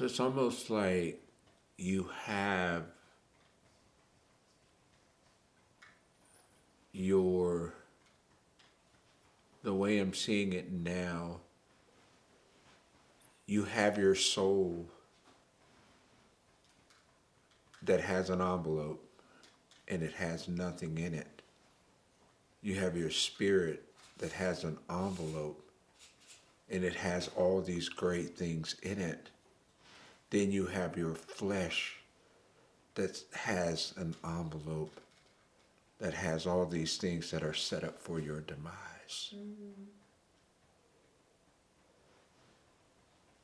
So it's almost like you have your, the way I'm seeing it now, you have your soul that has an envelope and it has nothing in it. You have your spirit that has an envelope and it has all these great things in it. Then you have your flesh that has an envelope that has all these things that are set up for your demise.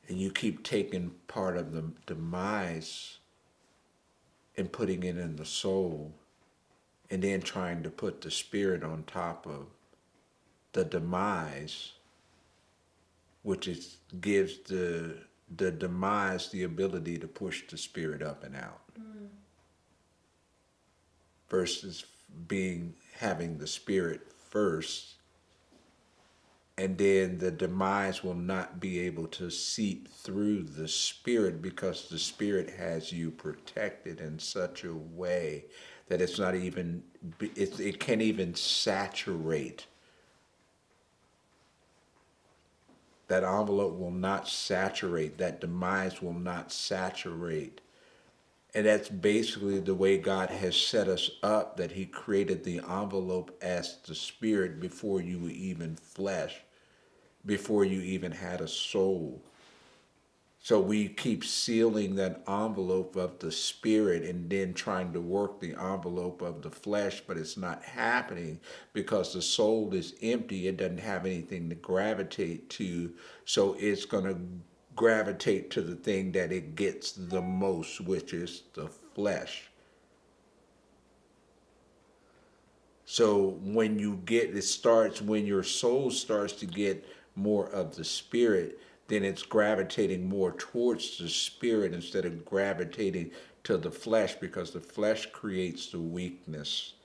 And you keep taking part of the demise and putting it in the soul, and then trying to put the spirit on top of the demise, which is gives the demise the ability to push the spirit up and out, versus having the spirit first, and then the demise will not be able to seep through the spirit because the spirit has you protected in such a way that it's not even, it can't even saturate. That envelope will not saturate, that demise will not saturate. And that's basically the way God has set us up, that He created the envelope as the spirit before you were even flesh, before you even had a soul. So we keep sealing that envelope of the spirit and then trying to work the envelope of the flesh, but it's not happening because the soul is empty. It doesn't have anything to gravitate to. So it's going to gravitate to the thing that it gets the most, which is the flesh. So when when your soul starts to get more of the spirit, then it's gravitating more towards the spirit instead of gravitating to the flesh, because the flesh creates the weakness.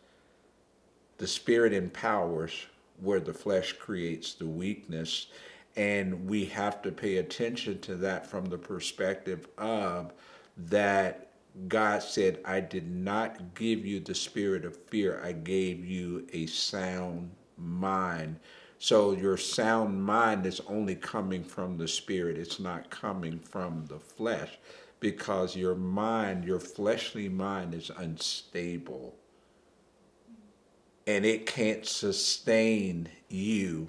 The spirit empowers where the flesh creates the weakness. And we have to pay attention to that from the perspective of that God said, I did not give you the spirit of fear. I gave you a sound mind. So your sound mind is only coming from the spirit. It's not coming from the flesh, because your mind, your fleshly mind, is unstable. And it can't sustain you.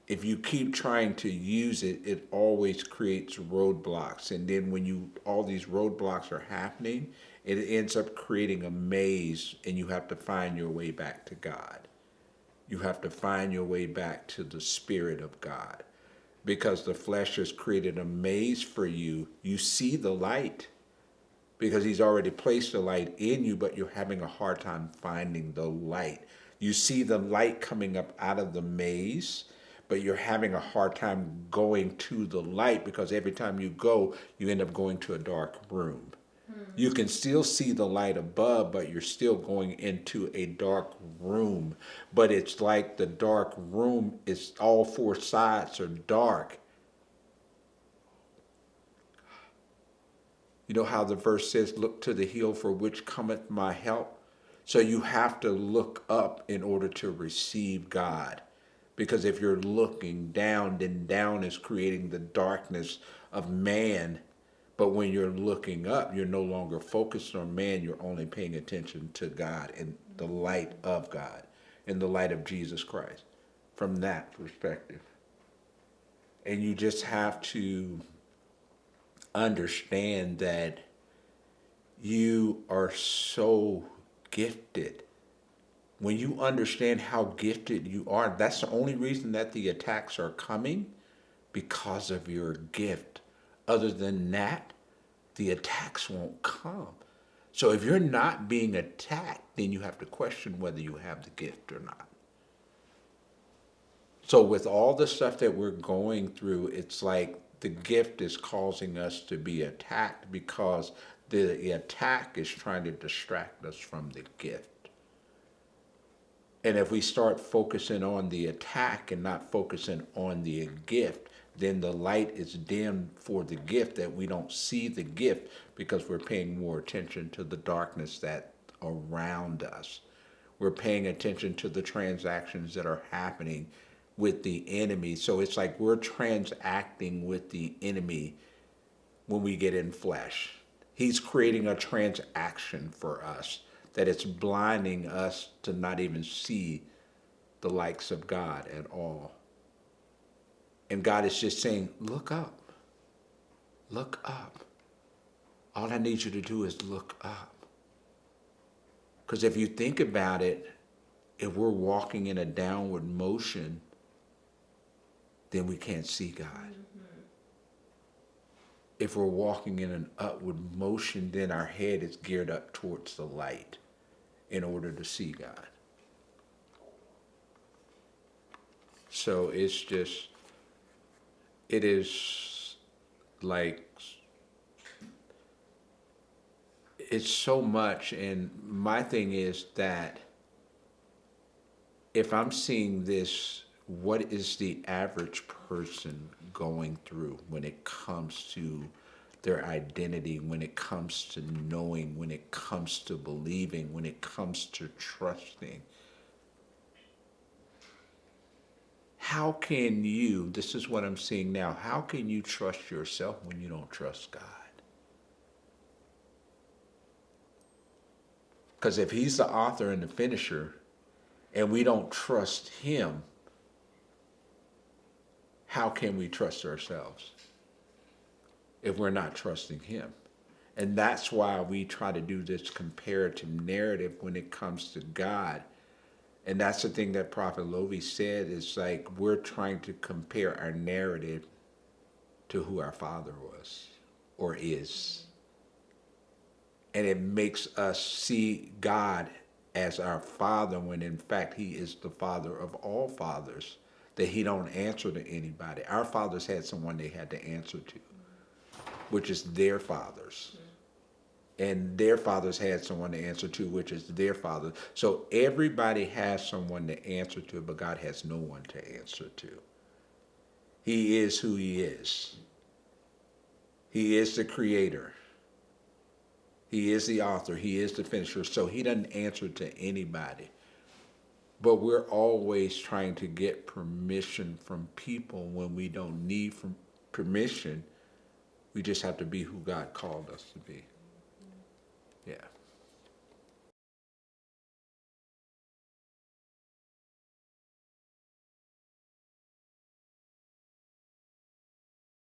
If you keep trying to use it, it always creates roadblocks. And then when all these roadblocks are happening, it ends up creating a maze, and you have to find your way back to God. You have to find your way back to the Spirit of God, because the flesh has created a maze for you. You see the light because He's already placed the light in you, but you're having a hard time finding the light. You see the light coming up out of the maze, but you're having a hard time going to the light, because every time you go, you end up going to a dark room. You can still see the light above, but you're still going into a dark room. But it's like the dark room is, all four sides are dark. You know how the verse says, look to the hill for which cometh my help? So you have to look up in order to receive God. Because if you're looking down, then down is creating the darkness of man. But when you're looking up, you're no longer focused on man. You're only paying attention to God and the light of God and the light of Jesus Christ from that perspective. And you just have to understand that you are so gifted. When you understand how gifted you are, that's the only reason that the attacks are coming, because of your gift. Other than that, the attacks won't come. So if you're not being attacked, then you have to question whether you have the gift or not. So with all the stuff that we're going through, it's like the gift is causing us to be attacked, because the attack is trying to distract us from the gift. And if we start focusing on the attack and not focusing on the gift, then the light is dimmed for the gift, that we don't see the gift because we're paying more attention to the darkness that around us. We're paying attention to the transactions that are happening with the enemy. So it's like we're transacting with the enemy when we get in flesh. He's creating a transaction for us that it's blinding us to not even see the likes of God at all. And God is just saying, look up. Look up. All I need you to do is look up. Because if you think about it, if we're walking in a downward motion, then we can't see God. If we're walking in an upward motion, then our head is geared up towards the light in order to see God. So it's just, it is like, it's so much. And my thing is that if I'm seeing this, what is the average person going through when it comes to their identity, when it comes to knowing, when it comes to believing, when it comes to trusting? How can you, this is what I'm seeing now, how can you trust yourself when you don't trust God? Because if he's the author and the finisher, and we don't trust him, how can we trust ourselves if we're not trusting him? And that's why we try to do this comparative narrative when it comes to God. And that's the thing that Prophet Lovi said, is like we're trying to compare our narrative to who our father was or is. And it makes us see God as our father when in fact he is the father of all fathers, that he don't answer to anybody. Our fathers had someone they had to answer to, which is their fathers. And their fathers had someone to answer to, which is their father. So everybody has someone to answer to, but God has no one to answer to. He is who he is. He is the creator. He is the author. He is the finisher. So he doesn't answer to anybody. But we're always trying to get permission from people when we don't need permission. We just have to be who God called us to be.